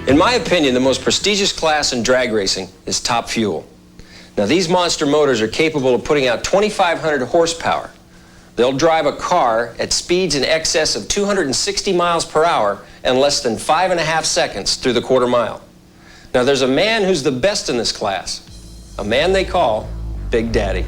In my opinion, the most prestigious class in drag racing is Top Fuel. Now, these monster motors are capable of putting out 2,500 horsepower. They'll drive a car at speeds in excess of 260 miles per hour in less than 5.5 seconds through the quarter mile. Now, there's a man who's the best in this class, a man they call Big Daddy.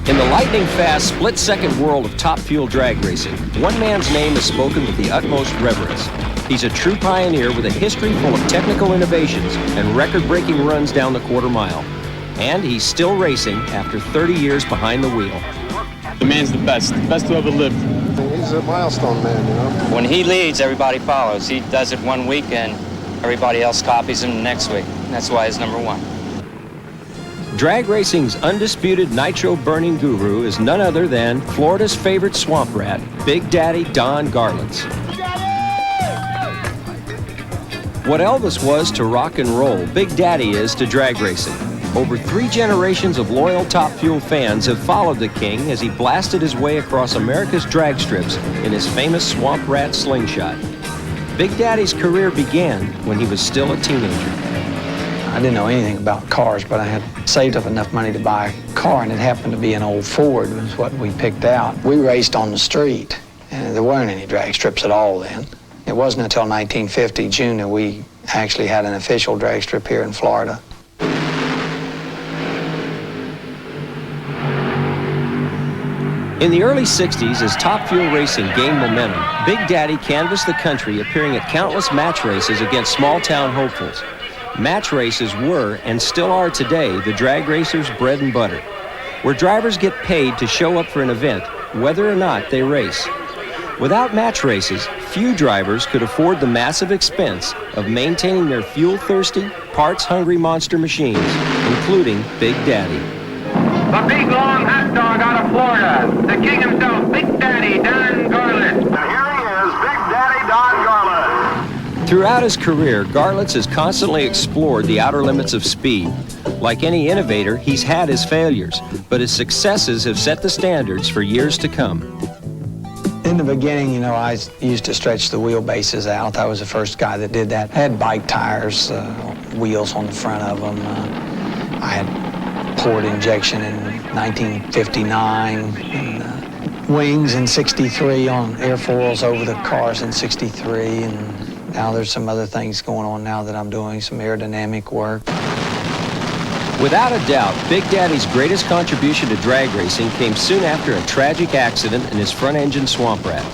In the lightning-fast, split-second world of Top Fuel drag racing, one man's name is spoken with the utmost reverence. He's a true pioneer with a history full of technical innovations and record-breaking runs down the quarter mile. And he's still racing after 30 years behind the wheel. The man's the best who ever lived. He's a milestone man, you know. When he leads, everybody follows. He does it one week and everybody else copies him the next week. That's why he's number one. Drag racing's undisputed nitro-burning guru is none other than Florida's favorite swamp rat, Big Daddy Don Garlits. What Elvis was to rock and roll, Big Daddy is to drag racing. Over 3 generations of loyal Top Fuel fans have followed the king as he blasted his way across America's drag strips in his famous swamp rat slingshot. Big Daddy's career began when he was still a teenager. I didn't know anything about cars, but I had saved up enough money to buy a car, and it happened to be an old Ford was what we picked out. We raced on the street, and there weren't any drag strips at all then. It wasn't until 1950, June, that we actually had an official drag strip here in Florida. In the early 60s, as Top Fuel racing gained momentum, Big Daddy canvassed the country, appearing at countless match races against small-town hopefuls. Match races were, and still are today, the drag racers' bread and butter, where drivers get paid to show up for an event, whether or not they race. Without match races, few drivers could afford the massive expense of maintaining their fuel-thirsty, parts-hungry monster machines, including Big Daddy. The big long hot dog out of Florida, the king himself, Big Daddy Don Garlits. Here he is, Big Daddy Don Garlits. Throughout his career, Garlits has constantly explored the outer limits of speed. Like any innovator, he's had his failures, but his successes have set the standards for years to come. In the beginning, you know, I used to stretch the wheelbases out. I was the first guy that did that. I had bike tires, wheels on the front of them. I had port injection in 1959, and wings in 63 on airfoils over the cars in 63, and now there's some other things going on now that I'm doing, some aerodynamic work. Without a doubt, Big Daddy's greatest contribution to drag racing came soon after a tragic accident in his front-engine swamp rat.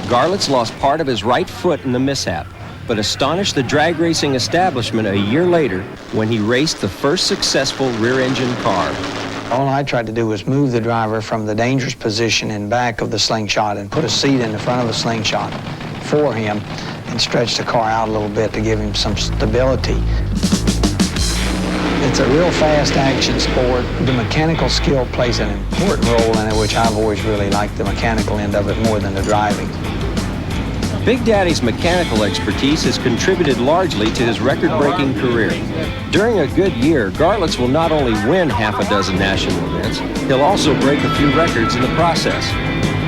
Garlits lost part of his right foot in the mishap, but astonished the drag racing establishment a year later when he raced the first successful rear-engine car. All I tried to do was move the driver from the dangerous position in back of the slingshot and put a seat in the front of the slingshot for him and stretch the car out a little bit to give him some stability. It's a real fast action sport. The mechanical skill plays an important role in it, which I've always really liked the mechanical end of it more than the driving. Big Daddy's mechanical expertise has contributed largely to his record-breaking career. During a good year, Garlits will not only win half a dozen national events, he'll also break a few records in the process.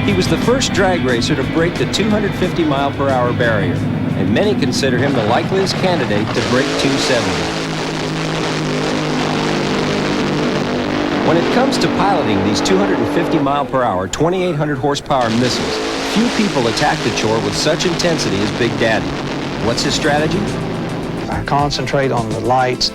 He was the first drag racer to break the 250-mile-per-hour barrier, and many consider him the likeliest candidate to break 270. When it comes to piloting these 250-mile-per-hour, 2,800 horsepower missiles, few people attack the chore with such intensity as Big Daddy. What's his strategy? I concentrate on the lights,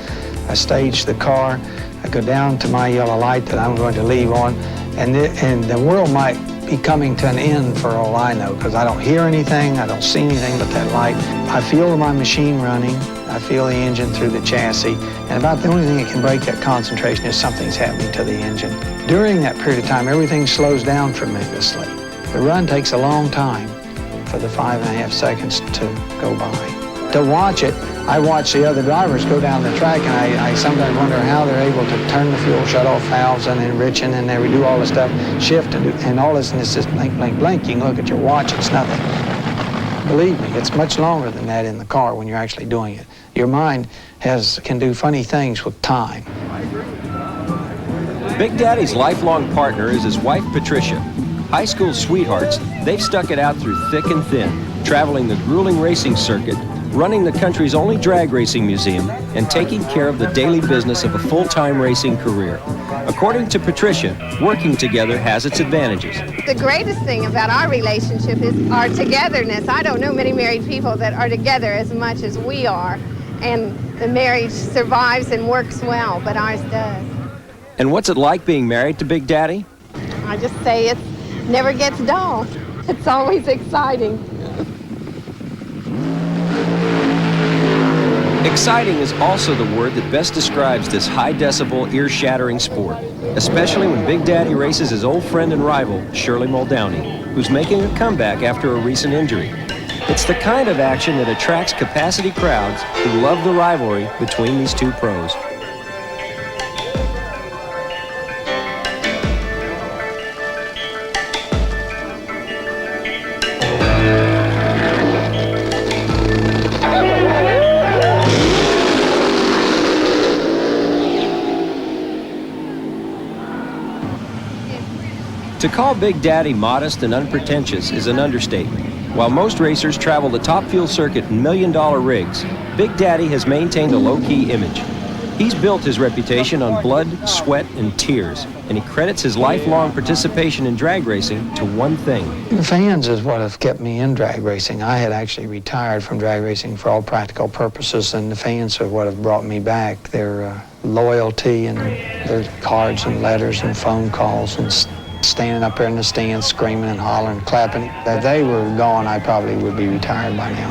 I stage the car, I go down to my yellow light that I'm going to leave on, and the world might be coming to an end for all I know, because I don't hear anything, I don't see anything but that light. I feel my machine running, I feel the engine through the chassis, and about the only thing that can break that concentration is something's happening to the engine. During that period of time, everything slows down tremendously. The run takes a long time for the 5.5 seconds to go by. To watch it, I watch the other drivers go down the track, and I sometimes wonder how they're able to turn the fuel shut-off valves and enriching, and they do all this stuff, shift, and all this, and it's just blink, blink, blink. You can look at your watch, it's nothing. Believe me, it's much longer than that in the car when you're actually doing it. Your mind can do funny things with time. Big Daddy's lifelong partner is his wife, Patricia. High school sweethearts, they've stuck it out through thick and thin, traveling the grueling racing circuit, running the country's only drag racing museum, and taking care of the daily business of a full-time racing career. According to Patricia, working together has its advantages. The greatest thing about our relationship is our togetherness. I don't know many married people that are together as much as we are, and the marriage survives and works well, but ours does. And what's it like being married to Big Daddy? I just say it never gets dull. It's always exciting. Exciting is also the word that best describes this high-decibel, ear-shattering sport, especially when Big Daddy races his old friend and rival, Shirley Muldowney, who's making a comeback after a recent injury. It's the kind of action that attracts capacity crowds who love the rivalry between these two pros. To call Big Daddy modest and unpretentious is an understatement. While most racers travel the top fuel circuit in million-dollar rigs, Big Daddy has maintained a low-key image. He's built his reputation on blood, sweat, and tears, and he credits his lifelong participation in drag racing to one thing. The fans is what have kept me in drag racing. I had actually retired from drag racing for all practical purposes, and the fans are what have brought me back. Their loyalty and their cards and letters and phone calls and standing up there in the stands screaming and hollering, clapping. If they were gone, I probably would be retired by now.